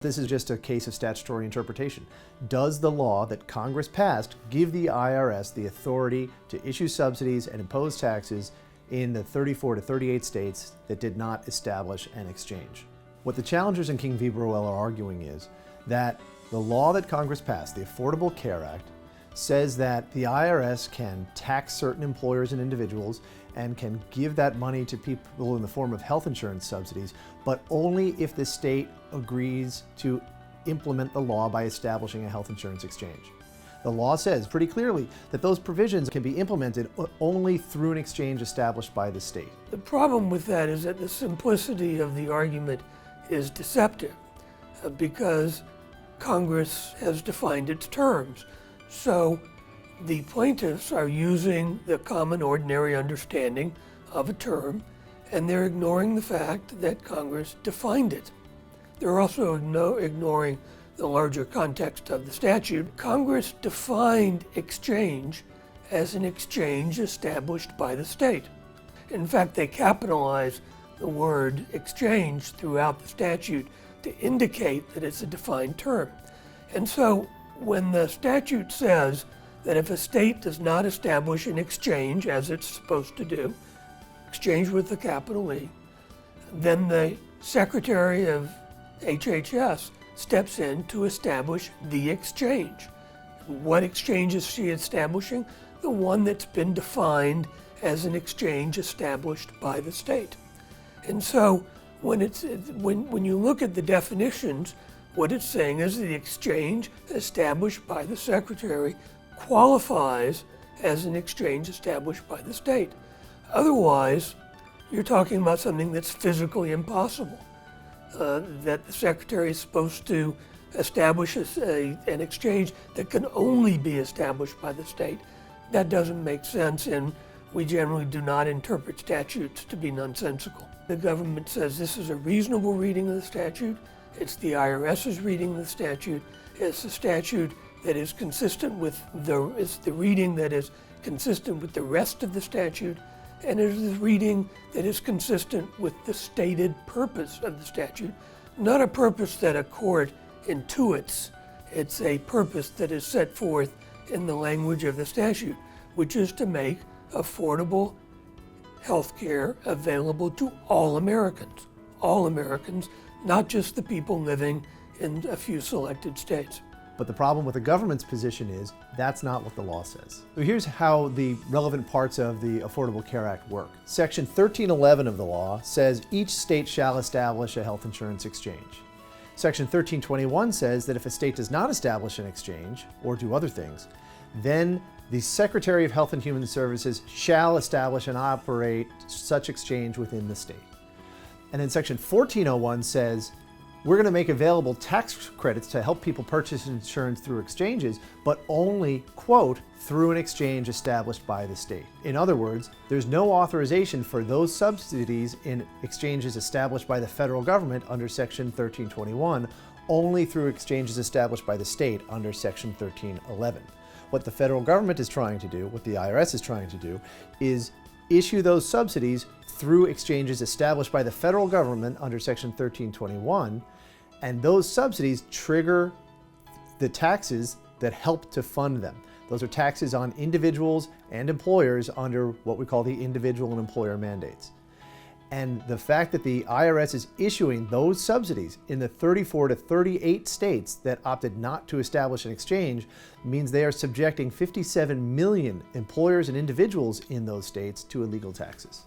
This is just a case of statutory interpretation. Does the law that Congress passed give the IRS the authority to issue subsidies and impose taxes in the 34 to 38 states that did not establish an exchange? What the challengers in King v. Burwell are arguing is that the law that Congress passed, the Affordable Care Act, says that the IRS can tax certain employers and individuals and can give that money to people in the form of health insurance subsidies, but only if the state agrees to implement the law by establishing a health insurance exchange. The law says pretty clearly that those provisions can be implemented only through an exchange established by the state. The problem with that is that the simplicity of the argument is deceptive because Congress has defined its terms. So the plaintiffs are using the common ordinary understanding of a term, and they're ignoring the fact that Congress defined it. They're also ignoring the larger context of the statute. Congress defined exchange as an exchange established by the state. In fact, they capitalize the word exchange throughout the statute to indicate that it's a defined term. And so when the statute says that if a state does not establish an exchange, as it's supposed to do, exchange with the capital E, then the Secretary of HHS steps in to establish the exchange. What exchange is she establishing? The one that's been defined as an exchange established by the state. And so when you look at the definitions, what it's saying is the exchange established by the Secretary qualifies as an exchange established by the state. Otherwise, you're talking about something that's physically impossible, that the Secretary is supposed to establish an exchange that can only be established by the state. That doesn't make sense, and we generally do not interpret statutes to be nonsensical. The government says this is a reasonable reading of the statute. It's the IRS's reading of the statute. It's the statute that is consistent with it's the reading that is consistent with the rest of the statute, and it is the reading that is consistent with the stated purpose of the statute, not a purpose that a court intuits. It's a purpose that is set forth in the language of the statute, which is to make affordable health care available to all Americans, not just the people living in a few selected states. But the problem with the government's position is that's not what the law says. So here's how the relevant parts of the Affordable Care Act work. Section 1311 of the law says each state shall establish a health insurance exchange. Section 1321 says that if a state does not establish an exchange or do other things, then the Secretary of Health and Human Services shall establish and operate such exchange within the state. And then Section 1401 says we're going to make available tax credits to help people purchase insurance through exchanges, but only, quote, through an exchange established by the state. In other words, there's no authorization for those subsidies in exchanges established by the federal government under Section 1321, only through exchanges established by the state under Section 1311. What the federal government is trying to do, what the IRS is trying to do, is issue those subsidies through exchanges established by the federal government under Section 1321, and those subsidies trigger the taxes that help to fund them. Those are taxes on individuals and employers under what we call the individual and employer mandates. And the fact that the IRS is issuing those subsidies in the 34 to 38 states that opted not to establish an exchange means they are subjecting 57 million employers and individuals in those states to illegal taxes.